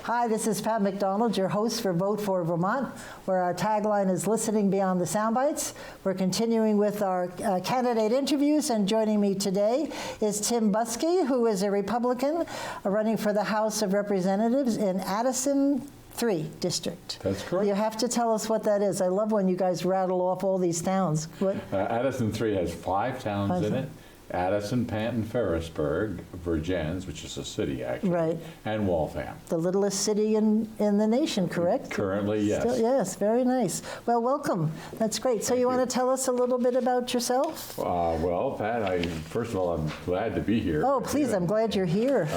Hi, this is Pat McDonald, your host for Vote for Vermont, where our tagline is listening beyond the soundbites. We're continuing with our candidate interviews, and joining me today is Tim Buskey, who is a Republican running for the House of Representatives in Addison 3 district. That's correct. You have to tell us what that is. I love when you guys rattle off all these towns. What? Addison 3 has 5 towns in it. Addison, Panton, Ferrisburg, Vergennes, which is a city actually, right, and Waltham. The littlest city in the nation, correct? Currently, yes. Still, yes, very nice. Well, welcome. That's great. So you want to tell us a little bit about yourself? Well, Pat, first of all, I'm glad to be here. Oh, please, I'm glad you're here.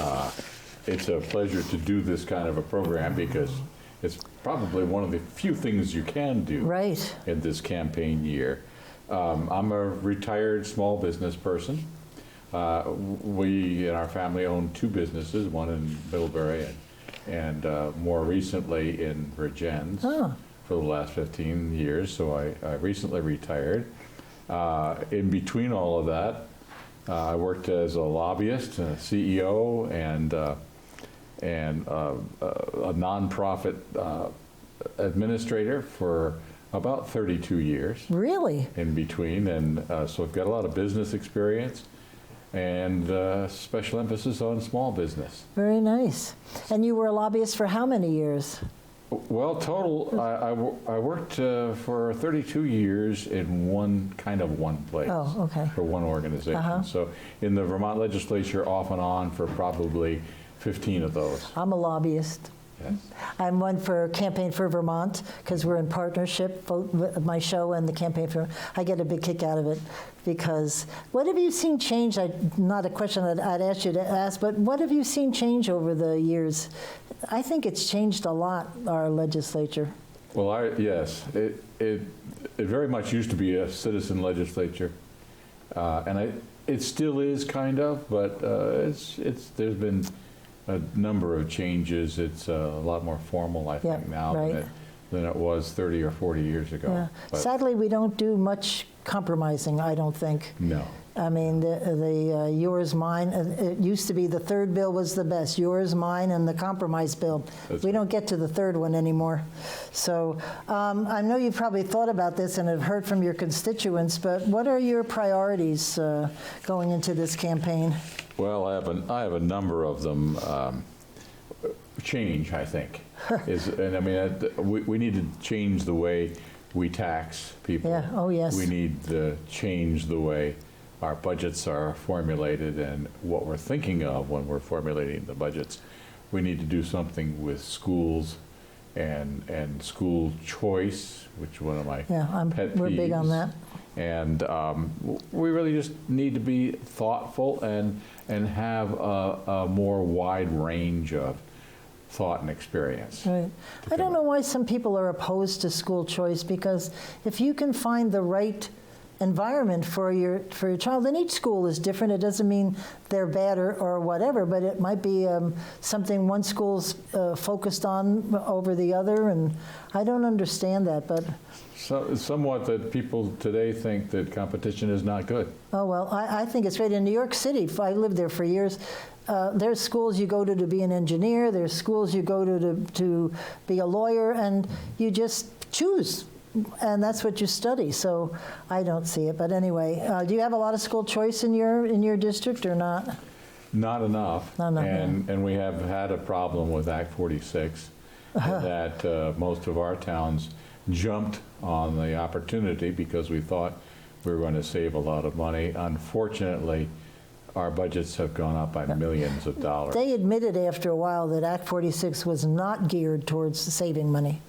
It's a pleasure to do this kind of a program because it's probably one of the few things you can do right in this campaign year. I'm a retired small business person. We in our family own 2 businesses, one in Middlebury and more recently in Vergennes for the last 15 years. So I recently retired. In between all of that, I worked as a lobbyist, a CEO, and a nonprofit administrator for about 32 years. Really? In between, and so I've got a lot of business experience and special emphasis on small business. Very nice. And you were a lobbyist for how many years? Well, total, I worked for 32 years in one place. Oh, okay. For one organization. So in the Vermont legislature, off and on for probably 15 of those. I'm a lobbyist. Yes. I'm one for Campaign for Vermont because we're in partnership, my show and the Campaign for. I get a big kick out of it because what have you seen change? Not a question that I'd ask you to ask, but what have you seen change over the years? I think it's changed a lot, our legislature. Well, yes, it very much used to be a citizen legislature, and it still is kind of, but there's been a number of changes. It's a lot more formal, I think, now right. than it was 30 or 40 years ago. Yeah. Sadly, we don't do much compromising, I don't think. No. I mean, the yours, mine, it used to be the third bill was the best, yours, mine, and the compromise bill. We don't get to the third one anymore. So I know you've probably thought about this and have heard from your constituents, but what are your priorities going into this campaign? Well, I have a number of them. Change, I think, and I mean, we need to change the way we tax people. Yeah. Oh, yes. We need to change the way our budgets are formulated and what we're thinking of when we're formulating the budgets. We need to do something with schools and school choice, which is one of my pet peeves. We're big on that. And we really just need to be thoughtful and have a more wide range of thought and experience. Right. I don't know why some people are opposed to school choice, because if you can find the right environment for your child, and each school is different. It doesn't mean they're bad or whatever, but it might be something one school's focused on over the other, and I don't understand that, but. So, somewhat that people today think that competition is not good. Oh, well, I think it's great. In New York City, I lived there for years, there's schools you go to be an engineer, there's schools you go to be a lawyer, and you just choose. And that's what you study, so I don't see it. But anyway, do you have a lot of school choice in your district or not? Not enough. Not enough. And we have had a problem with Act 46 that most of our towns jumped on the opportunity because we thought we were going to save a lot of money. Unfortunately, our budgets have gone up by millions of dollars. They admitted after a while that Act 46 was not geared towards saving money.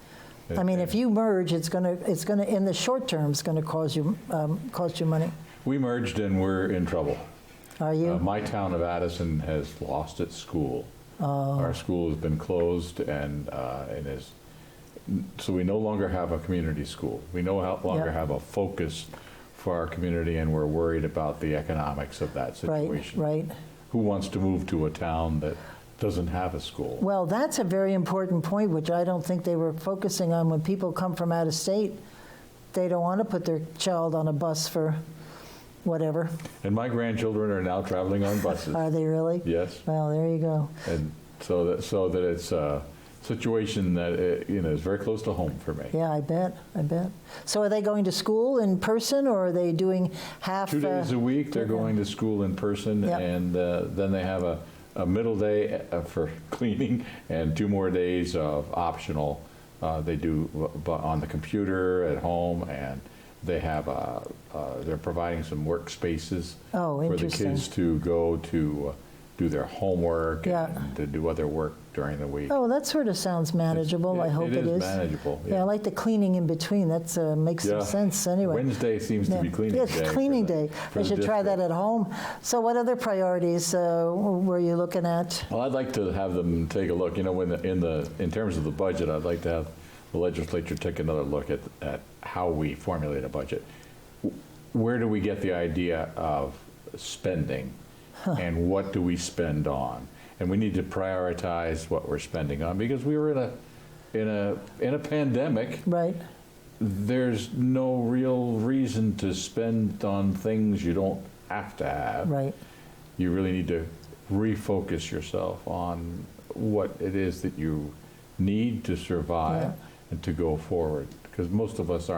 I mean, if you merge, it's going to in the short term, it's going to cost you money. We merged and we're in trouble. Are you? My town of Addison has lost its school. Our school has been closed, and so we no longer have a community school. We no longer have a focus for our community, and we're worried about the economics of that situation. Right. Who wants to move to a town that doesn't have a school? Well, that's a very important point, which I don't think they were focusing on. When people come from out of state, they don't want to put their child on a bus for whatever. And my grandchildren are now traveling on buses. Are they really? Yes. Well, there you go. And so that it's situation that, is very close to home for me. Yeah, I bet. So are they going to school in person, or are they doing half? 2 days a week, they're going to school in person, Yep. and then they have a middle day for cleaning and 2 more days of optional. They do on the computer at home, and they have they're providing some workspaces Oh, for the interesting. kids to go to do their homework Yeah. and to do other work during the week. Oh, that sort of sounds manageable. I hope it is. Manageable. Yeah, I like the cleaning in between. That makes some sense anyway. Wednesday seems to be cleaning Yeah, day. it's cleaning day. for I the should try that district. at home. So what other priorities were you looking at? Well, I'd like to have them take a look. In terms of the budget, I'd like to have the legislature take another look at how we formulate a budget. Where do we get the idea of spending, and what do we spend on? And we need to prioritize what we're spending on, because we were in a pandemic. Right. There's no real reason to spend on things you don't have to have. Right. You really need to refocus yourself on what it is that you need to survive Yeah. and to go forward. Because most of us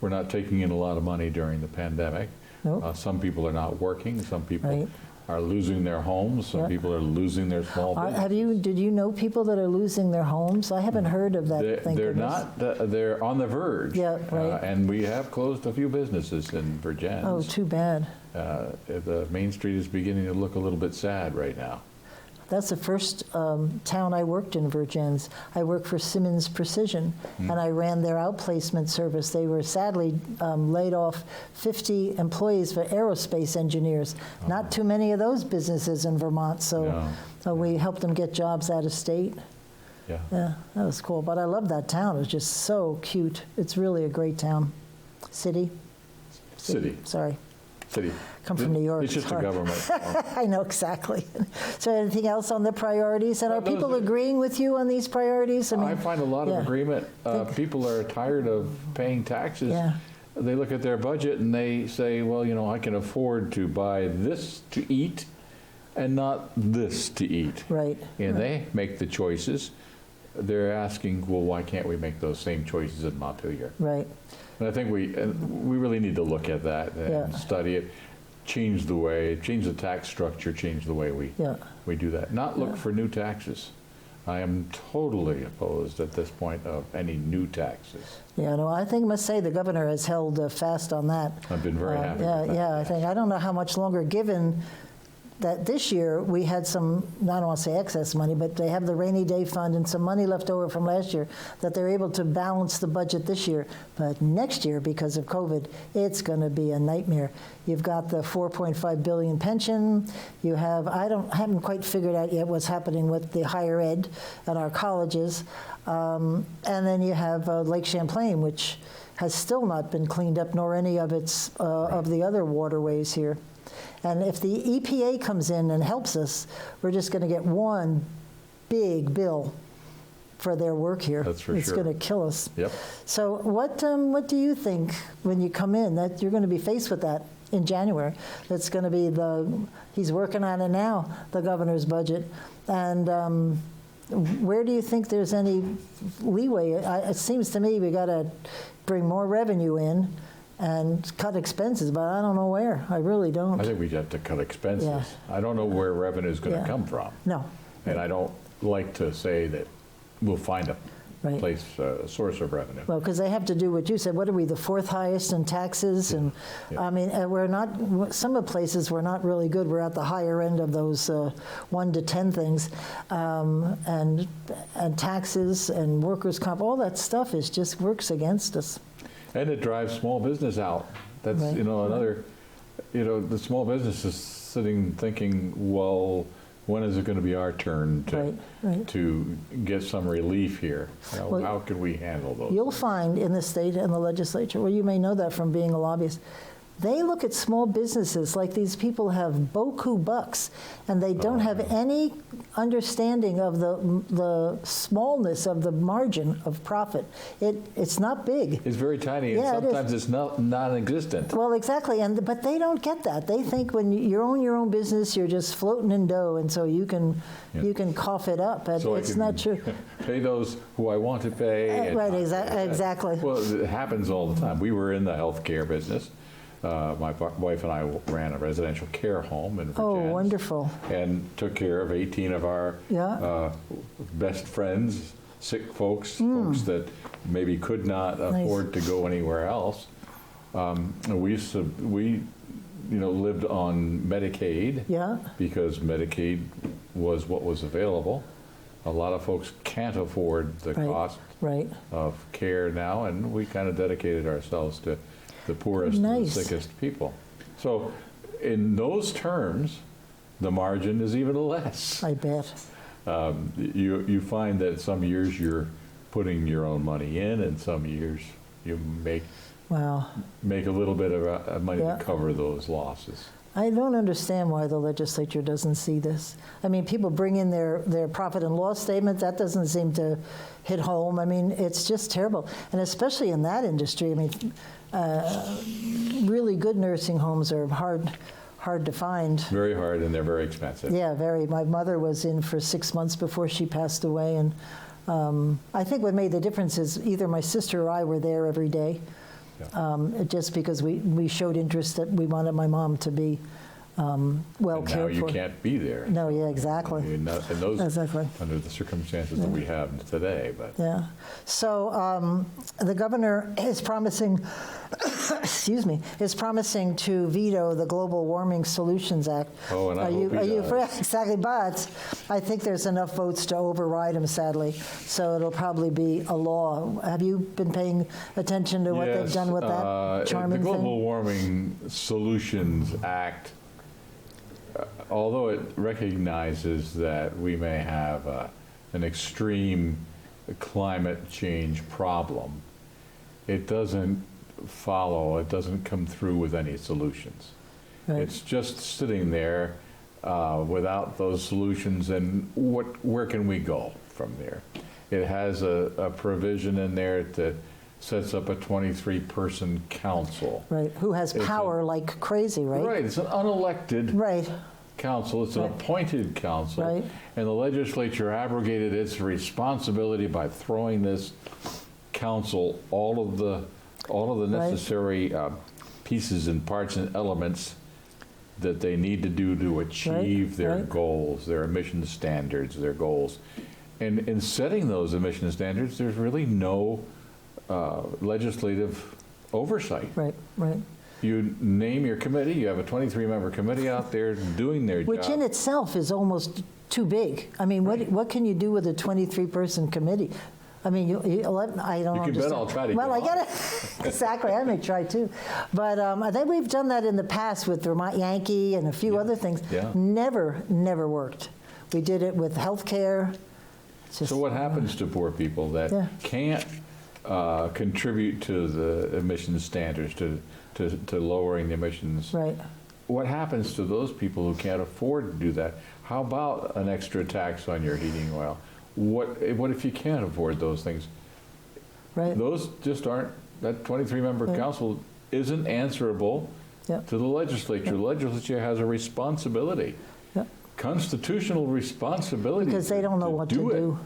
we're not taking in a lot of money during the pandemic. Nope. Some people are not working. Some people Right. are losing their homes. Some Yeah. people are losing their small businesses. Did you know people that are losing their homes? I haven't heard of that. thank They're goodness. not. They're on the verge. Yeah, right. And we have closed a few businesses in Virginia. Oh, too bad. The Main Street is beginning to look a little bit sad right now. That's the first town I worked in, Virgins. I worked for Simmons Precision, and I ran their outplacement service. They were sadly laid off 50 employees for aerospace engineers. Not too many of those businesses in Vermont, so we helped them get jobs out of state. Yeah. Yeah, that was cool. But I love that town. It was just so cute. It's really a great town. City? City. Sorry. City. Come from New York, It's it's just a hard. government. I know exactly. So anything else on the priorities? And are Those people are- agreeing with you on these priorities? I find a lot yeah. of agreement. People are tired of paying taxes. Yeah. They look at their budget and they say, well, I can afford to buy this to eat and not this to eat. Right. And they make the choices. They're asking, well, why can't we make those same choices in Montpelier? Right. And I think we really need to look at that and Yeah. study it, change the tax structure, change the way Yeah. we do that. Not look for new taxes. I am totally opposed at this point of any new taxes. Yeah, no, I must say the governor has held fast on that. I've been very happy Yeah, with that. yeah, I don't know how much longer, given that this year we had some, I don't want to say excess money, but they have the rainy day fund and some money left over from last year that they're able to balance the budget this year. But next year, because of COVID, it's going to be a nightmare. You've got the 4.5 billion pension. You have, I haven't quite figured out yet what's happening with the higher ed and our colleges. And then you have Lake Champlain, which has still not been cleaned up, nor any of its of the other waterways here. And if the EPA comes in and helps us, we're just going to get one big bill for their work here. That's for it's sure. going to kill us. Yep. So what do you think when you come in that you're going to be faced with that in January? That's going to be he's working on it now, the governor's budget. And where do you think there's any leeway? It seems to me we got to bring more revenue in and cut expenses, but I don't know where. I really don't. I think we have to cut expenses. Yeah. I don't know where revenue is going to Yeah. come from. No. And I don't like to say that we'll find a Right. place, a source of revenue. Well, because they have to do what you said. What are we, the fourth highest in taxes? And Yeah. I mean, we're not, some of the places we're not really good. We're at the higher end of those 1 to 10 things. And taxes and workers' comp, all that stuff just works against us. And it drives small business out. That's, Right. another, the small business is sitting thinking, well, when is it going to be our turn Right. to get some relief here? Well, how can we handle those? You'll find in the state and the legislature, well, you may know that from being a lobbyist, they look at small businesses like these people have beaucoup bucks, and they don't have any understanding of the smallness of the margin of profit. It's not big. It's very tiny, and Yeah, sometimes it's non-existent. Well, exactly, but they don't get that. They think when you own your own business, you're just floating in dough, and so you can cough it up. But So it's I can not true. pay those who I want to pay. and Right, not pay that. exactly. Well, it happens all the time. We were in the healthcare business. My wife and I ran a residential care home in Oh, Virginia. wonderful. And took care of 18 of our Yeah. best friends, sick folks, folks that maybe could not afford to go anywhere else. And we lived on Medicaid. Yeah. Because Medicaid was what was available. A lot of folks can't afford the cost Right. of care now, and we kind of dedicated ourselves to the poorest and the sickest people. So in those terms, the margin is even less. I bet. You find that some years you're putting your own money in, and some years you make Wow. a little bit of money Yeah. to cover those losses. I don't understand why the legislature doesn't see this. I mean, people bring in their profit and loss statement. That doesn't seem to hit home. I mean, it's just terrible. And especially in that industry, I mean, really good nursing homes are hard to find. Very hard, and they're very expensive. Yeah, very. My mother was in for 6 months before she passed away. And I think what made the difference is either my sister or I were there every day. Just because we showed interest that we wanted my mom to be well cared for. Now you can't be there. No, yeah, exactly. In those, Exactly. under the circumstances that we have today. But Yeah. So the governor is promising, excuse me, is promising to veto the Global Warming Solutions Act. Oh, and I hope he does. Exactly, but I think there's enough votes to override him, sadly. So it'll probably be a law. Have you been paying attention to what they've done with that charming the thing? Global Warming Solutions Act, although it recognizes that we may have an extreme climate change problem, it doesn't come through with any solutions. Right. It's just sitting there without those solutions, and where can we go from there? It has a provision in there that sets up a 23-person council. Right, who has power like crazy, right? Right, it's an unelected Right. council, it's an appointed council, Right. and the legislature abrogated its responsibility by throwing this council all of the necessary pieces and parts and elements that they need to do to achieve their goals, their emission standards, their goals. And in setting those emission standards, there's really no legislative oversight. Right, right. You name your committee, you have a 23-member committee out there doing their job. Which in itself is almost too big. I mean, what can you do with a 23-person committee? I mean, I don't understand. You can bet I'll try to Well, I get get it. Exactly, I may try too. But I think we've done that in the past with Vermont Yankee and a few other things. Yeah. Never worked. We did it with health care. So what happens to poor people that can't contribute to the emission standards, to lowering the emissions? Right. What happens to those people who can't afford to do that? How about an extra tax on your heating oil? What if you can't afford those things? Right. Those just aren't, that 23-member council isn't answerable to the legislature. The legislature has a responsibility, constitutional responsibility. Because they don't know what to do.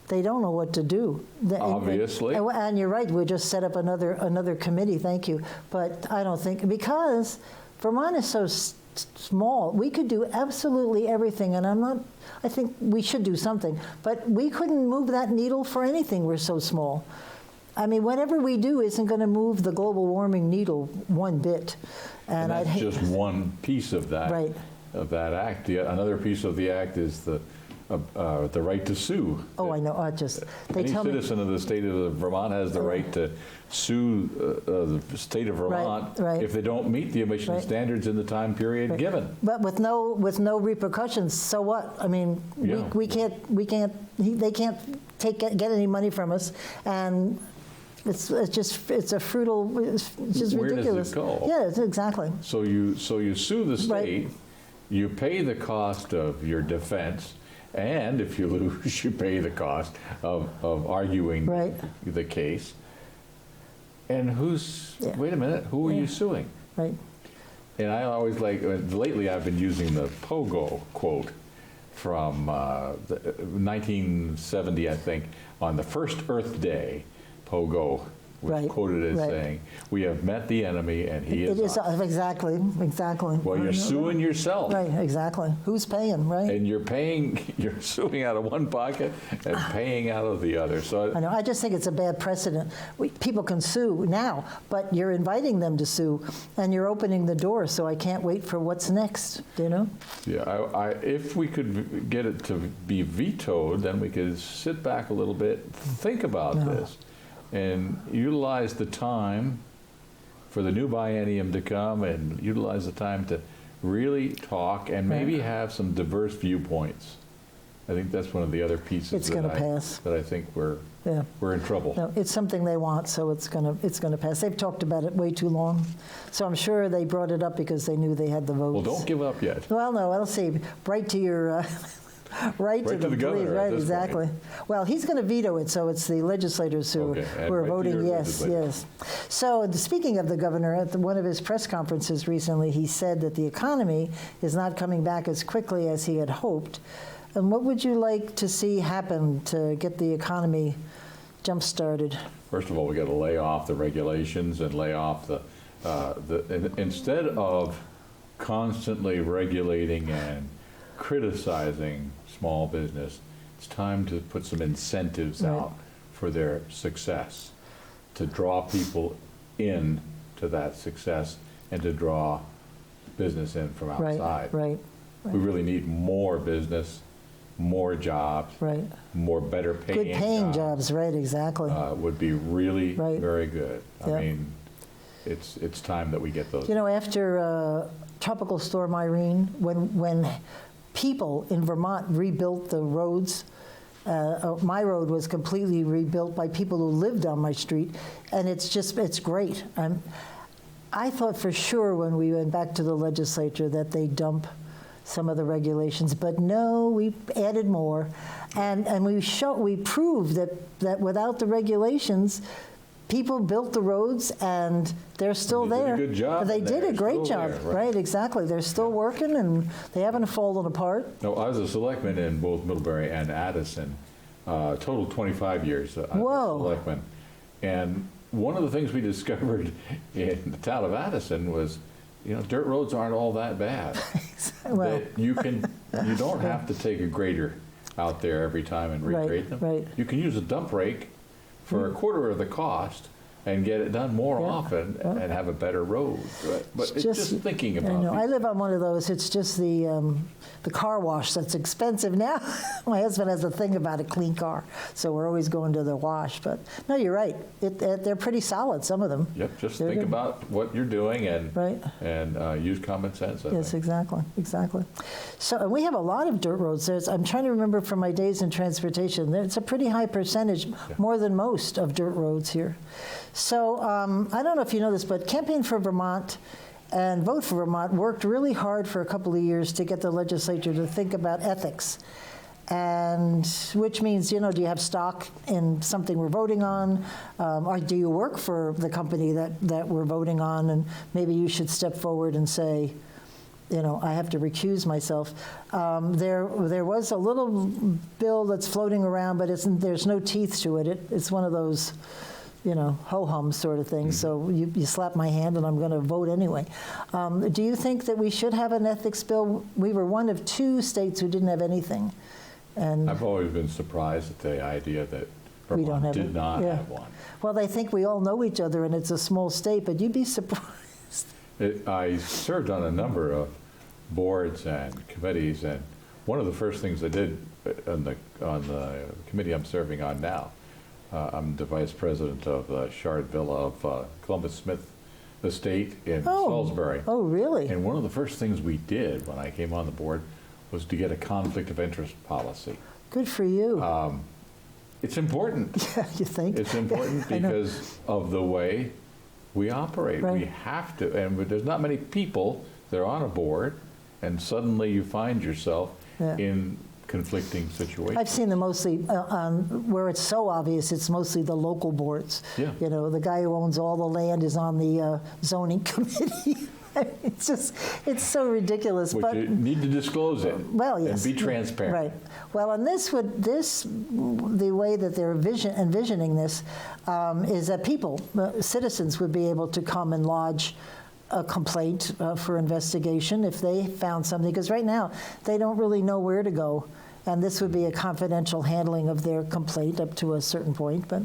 They don't know what to do. Obviously. And you're right, we just set up another committee, thank you. But I don't think, because Vermont is so small, we could do absolutely everything, and I think we should do something, but we couldn't move that needle for anything, we're so small. I mean, whatever we do isn't going to move the global warming needle one bit. And that's just one piece of that, of that act. Another piece of the act is the right to sue. Oh, I know. Any citizen of the state of Vermont has the right to sue the state of Vermont if they don't meet the emission standards in the time period given. But with no repercussions. So what? I mean, they can't get any money from us, and It's a fruitful, it's just Where ridiculous. does it go? Yeah, exactly. So you sue the Right. state, you pay the cost of your defense, and if you lose, you pay the cost of arguing Right. the case. And Yeah. wait a minute, who are you suing? Right. And I always lately I've been using the pogo quote from 1970, I think, on the first Earth Day, pogo was Right, quoted as right. saying, "We have met the enemy and he is It is, us." exactly. Well, you're suing yourself. Right, exactly. Who's paying, right? And you're suing out of one pocket and paying out of the other. So I know. I just think it's a bad precedent. People can sue now, but you're inviting them to sue, and you're opening the door. So I can't wait for what's next. Do you know? yeah, if we could get it to be vetoed, then we could sit back a little bit, think about this, and utilize the time for the new biennium to come, and utilize the time to really talk and maybe have some diverse viewpoints. I think that's one of the other pieces It's gonna pass. that I think we're Yeah. in trouble. No, it's something they want, so it's gonna pass. They've talked about it way too long, so I'm sure they brought it up because they knew they had the votes. Well, don't give up yet. Well, no, I'll see. Right to your, right to to the governor please, at right, this exactly. Well, he's going to veto it, so it's the legislators who Okay, and are right to voting your yes, legislators. yes. So speaking of the governor, at one of his press conferences recently, he said that the economy is not coming back as quickly as he had hoped. And what would you like to see happen to get the economy jump-started? First of all, we got to lay off the regulations and lay off instead of constantly regulating and criticizing small business, it's time to put some incentives Right. out for their success, to draw people in to that success and to draw business in from outside. Right, We really need more business, more jobs, right. more better paying Good paying jobs, right, exactly. would be really Right. very good. Yeah. I mean, it's time that we get those. You know, after Tropical Storm Irene, when people in Vermont rebuilt the roads, my road was completely rebuilt by people who lived on my street, and it's great. I thought for sure when we went back to the legislature that they'd dump some of the regulations, but no, we added more, and we proved that without the regulations, people built the roads and they're still They did a there. good job, They and did a they're great still job, there, right? right. Exactly. They're still working and they haven't fallen apart. No, I was a selectman in both Middlebury and Addison, total 25 years. I was a Whoa. selectman. And one of the things we discovered in the town of Addison was, dirt roads aren't all that bad. Well, That you don't have to take a grader out there every time and Right, regrade them. right. You can use a dump rake for a quarter of the cost and get it done more Yeah, often and have a better road. But it's just thinking I about know. I it. live on one of those. It's just the car wash that's expensive now. My husband has a thing about a clean car, so we're always going to the wash. But no, you're right. They're pretty solid, some of them. Yep, just They're think good. about what you're doing Right. and use common sense, I Yes, think. exactly. So and we have a lot of dirt roads. I'm trying to remember from my days in transportation. It's a pretty high percentage, more than most, of dirt roads here. So I don't know if you know this, but Campaign for Vermont and Vote for Vermont worked really hard for a couple of years to get the legislature to think about ethics. And which means, do you have stock in something we're voting on? Or do you work for the company that we're voting on? And maybe you should step forward and say, I have to recuse myself. There was a little bill that's floating around, but there's no teeth to it. It's one of those, ho-hum sort of things. So you slap my hand and I'm going to vote anyway. Do you think that we should have an ethics bill? We were one of 2 states who didn't have anything. And I've always been surprised at the idea that we don't Vermont have did it. not Yeah. have one. Well, they think we all know each other and it's a small state, but you'd be surprised. I served on a number of boards and committees, and one of the first things I did on the committee I'm serving on now, I'm the vice president of the Shard Villa of Columbus Smith Estate in Salisbury. Oh, really? And one of the first things we did when I came on the board was to get a conflict of interest policy. Good for you. It's important. Yeah, you think? It's important I know. because of the way we operate. Right. We have to, and there's not many people that are on a board, and suddenly you find yourself Yeah. in conflicting situations. I've seen them mostly where it's so obvious. It's mostly the local boards. Yeah. You know, the guy who owns all the land is on the zoning committee. It's just, it's so ridiculous. But But you need to disclose it. well, yes, And be transparent. Right. Well, and the way that they're envisioning this is that people, citizens, would be able to come and lodge a complaint for investigation if they found something, because right now they don't really know where to go, and this would be a confidential handling of their complaint up to a certain point. But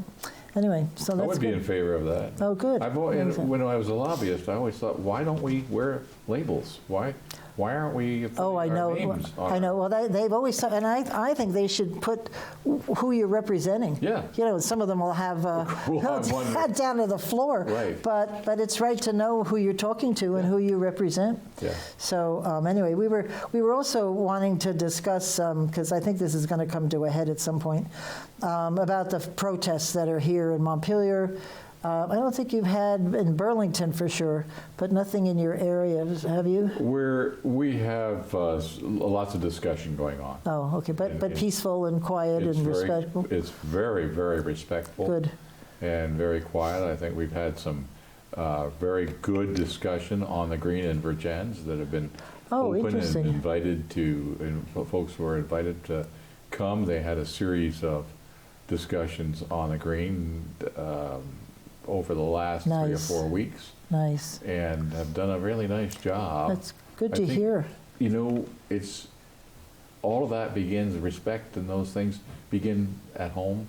anyway, so I that's would be in good. favor of that. Oh, good. When I was a lobbyist, I always thought, why don't we wear labels? Why aren't we putting Oh, I our know. names on I know. Well, they've always, and I think they should put who you're representing. Yeah. You know, some of them will have, We'll have one. down to the floor. Right. But it's right to know who you're talking to and who you represent. Yeah. So anyway, we were also wanting to discuss, because I think this is going to come to a head at some point, about the protests that are here in Montpelier. I don't think you've had in Burlington for sure, but nothing in your area, have you? We have lots of discussion going on. Oh, okay, but And peaceful and quiet and respectful? It's very, very respectful. Good. And very quiet. I think we've had some very good discussion on the green in Virgins that have been Oh, open and interesting. invited to, and folks were invited to come. They had a series of discussions on the green over the last 3 or Nice. 4 weeks, Nice. and have done a really nice job. That's good I to think, hear. You know, it's all of that begins, respect and those things begin at home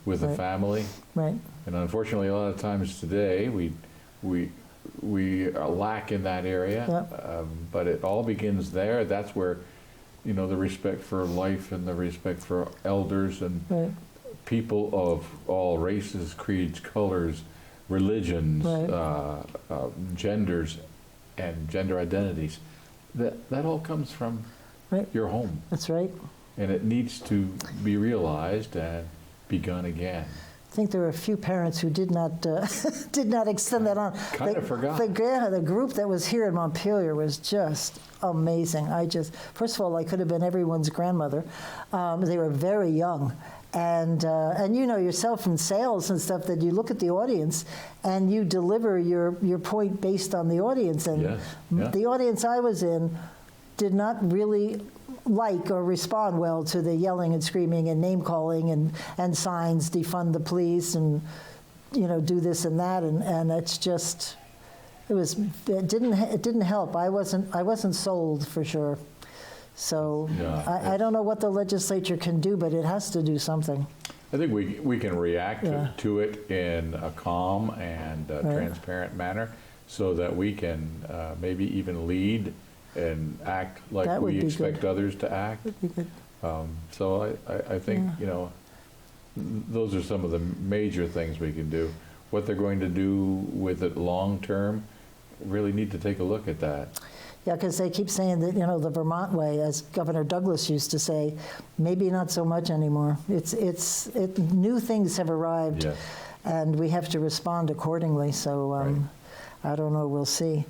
with the Right. family. Right. And unfortunately, a lot of times today, we lack in that area. Yep. But it all begins there. That's where, you know, the respect for life and the respect for elders and Right. people of all races, creeds, colors, religions, Right. genders, and gender identities. That all comes from Right. your home, That's right. and it needs to be realized and begun again. I think there were a few parents who did not did not extend that on. Kind of forgot. The group that was here in Montpelier was just amazing. First of all, I could have been everyone's grandmother. They were very young. And you know yourself in sales and stuff that you look at the audience and you deliver your point based on the audience. And Yes, yeah. the audience I was in did not really like or respond well to the yelling and screaming and name calling and signs, defund the police and, you know, do this and that. And it's just, it didn't help. I wasn't sold for sure. So Yeah, I don't know what the legislature can do, but it has to do something. I think we can react Yeah. to it in a calm and transparent manner so that we can maybe even lead and act like That would we be expect good. others to act. Would be good. So I think, you know, those are some of the major things we can do. What they're going to do with it long-term, really need to take a look at that. Yeah, because they keep saying that, you know, the Vermont way, as Governor Douglas used to say, maybe not so much anymore. New things have arrived, Yes. and we have to respond accordingly. So Right. I don't know, we'll see.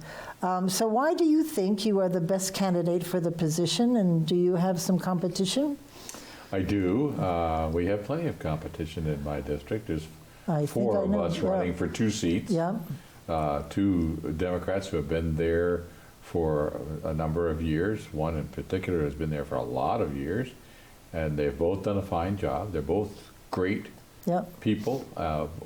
So why do you think you are the best candidate for the position, and do you have some competition? I do. We have plenty of competition in my district. There's I think four I of know, us yeah. running for 2 seats. Yeah, Two Democrats who have been there for a number of years. One in particular has been there for a lot of years, and they've both done a fine job. They're both great yeah. people,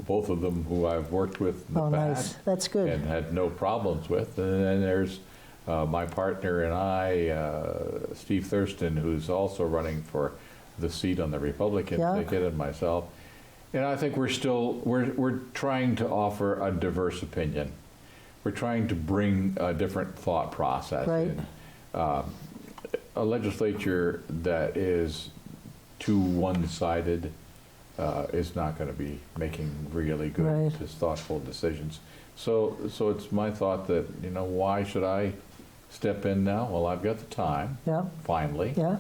both of them who I've worked with in the Oh, nice. past That's good. and had no problems with. And then there's my partner and I, Steve Thurston, who's also running for the seat on the Republican Yeah. ticket, and myself. And I think we're trying to offer a diverse opinion. We're trying to bring a different thought process Right. in. A legislature that is too one-sided is not going to be making really good, Right. just thoughtful decisions. So it's my thought that, you know, why should I step in now? Well, I've got the time, Yeah, finally, yeah,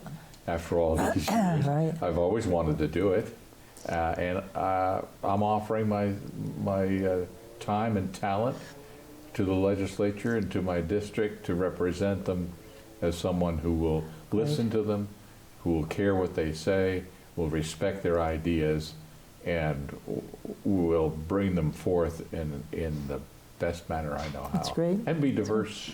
after all these years. Right. I've always wanted to do it. And I'm offering my time and talent to the legislature and to my district to represent them as someone who will listen to them, who will care what they say, will respect their ideas, and will bring them forth in the best manner I know how. That's great. And be diverse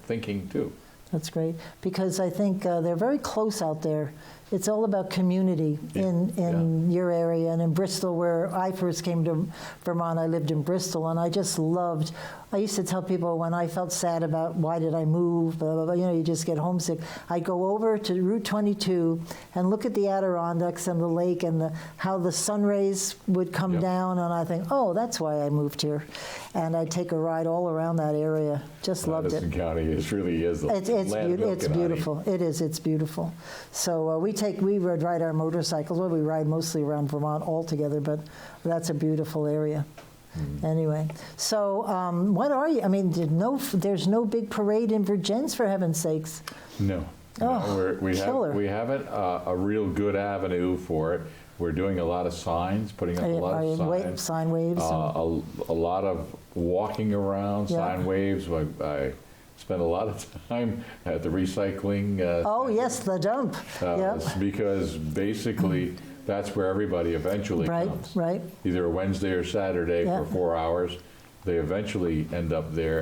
thinking too. That's great, because I think they're very close out there. It's all about community in your area and in Bristol, where I first came to Vermont. I lived in Bristol, and I just loved. I used to tell people when I felt sad about why did I move, blah, blah, blah, you know, you just get homesick. I'd go over to Route 22 and look at the Adirondacks and the lake and how the sun rays would come down, and I think, oh, that's why I moved here. And I'd take a ride all around that area. Just loved it. Addison County really is the It's beautiful. It is. It's beautiful. So we ride our motorcycles. Well, we ride mostly around Vermont all together, but that's a beautiful area. Anyway, so what are you? I mean, there's no big parade in Virgins, for heaven's sakes. No. Oh, We haven't a real good avenue for it. We're doing a lot of signs, putting up a lot of signs. Sign waves. A lot of walking around, sign waves. I spend a lot of time at the recycling. Yes, the dump. Because basically that's where everybody eventually comes. Right. Either Wednesday or Saturday for 4 hours. They eventually end up there,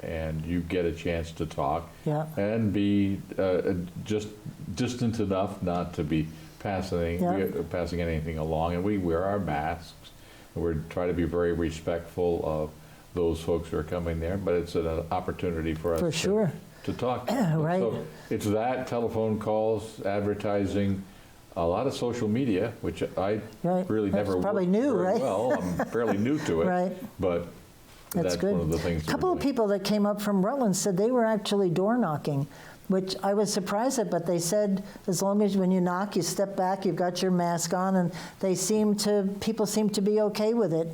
and you get a chance to talk and be just distant enough not to be passing anything along. And we wear our masks. We try to be very respectful of those folks who are coming there, but it's an opportunity for us to talk. Right. So it's that, telephone calls, advertising, a lot of social media, which I really never probably worked knew, very right? well. I'm fairly new to it, Right. but that's good. one of the things. A couple of people that came up from Rutland said they were actually door knocking, which I was surprised at, but they said as long as when you knock, you step back, you've got your mask on, and people seem to be okay with it.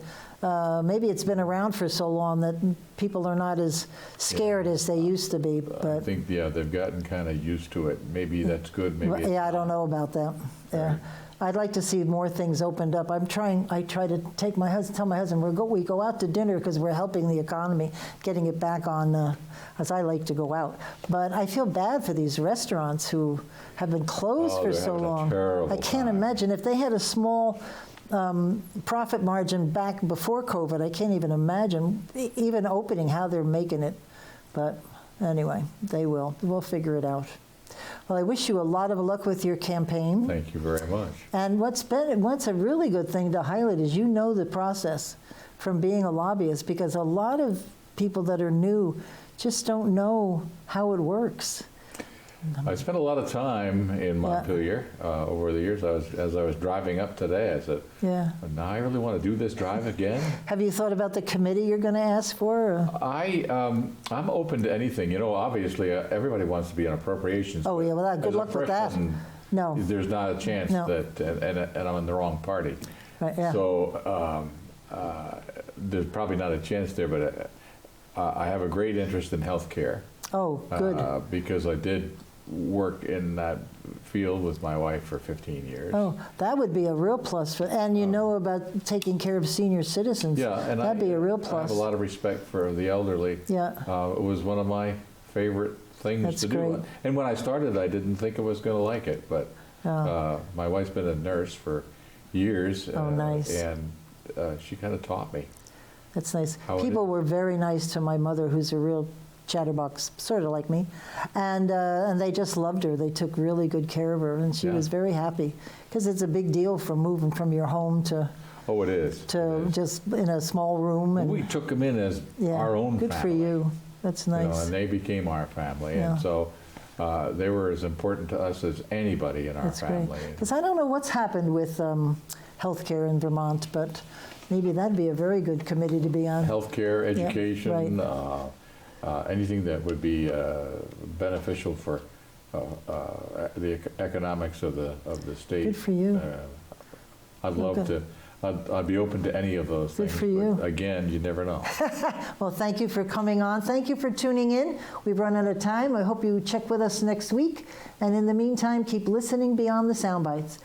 Maybe it's been around for so long that people are not as scared as they used to be. But I think, they've gotten kind of used to it. Maybe that's good, maybe it's I don't know about that. Yeah. I'd like to see more things opened up. I try to tell my husband, we go out to dinner because we're helping the economy, getting it back on, as I like to go out. But I feel bad for these restaurants who have been closed for so long. I can't imagine if they had a small profit margin back before COVID. I can't even imagine even opening how they're making it. But anyway, we'll figure it out. Well, I wish you a lot of luck with your campaign. Thank you very much. And what's a really good thing to highlight is the process from being a lobbyist, because a lot of people that are new just don't know how it works. I spent a lot of time in Montpelier over the years. As I was driving up today, I said, now I really want to do this drive again. Have you thought about the committee you're going to ask for? I'm open to anything. Obviously, everybody wants to be on appropriations. Oh, yeah, well, good luck with that. No. There's not a chance that, and I'm in the wrong party. Right, yeah. So there's probably not a chance there, but I have a great interest in health care. Oh, good. Because I did work in that field with my wife for 15 years. Oh, that would be a real plus. And about taking care of senior citizens. Yeah, and that'd be a real plus. I have a lot of respect for the elderly. Yeah. It was one of my favorite things to do. And when I started, I didn't think I was going to like it, but my wife's been a nurse for years. Oh, nice. And she kind of taught me. That's nice. People were very nice to my mother, who's a real chatterbox, sort of like me, and they just loved her. They took really good care of her, and she was very happy, because it's a big deal from moving from your home to it is to just in a small room. And we took them in as our own good family. For you. That's nice. And they became our family, and so they were as important to us as anybody in our family. Because I don't know what's happened with healthcare in Vermont, but maybe that'd be a very good committee to be on. Healthcare, education, anything that would be beneficial for the economics of the state. Good for you. I'd love to. I'd be open to any of those things. Good for you. But again, you never know. Well, thank you for coming on. Thank you for tuning in. We've run out of time. I hope you check with us next week. And in the meantime, keep listening beyond the sound bites.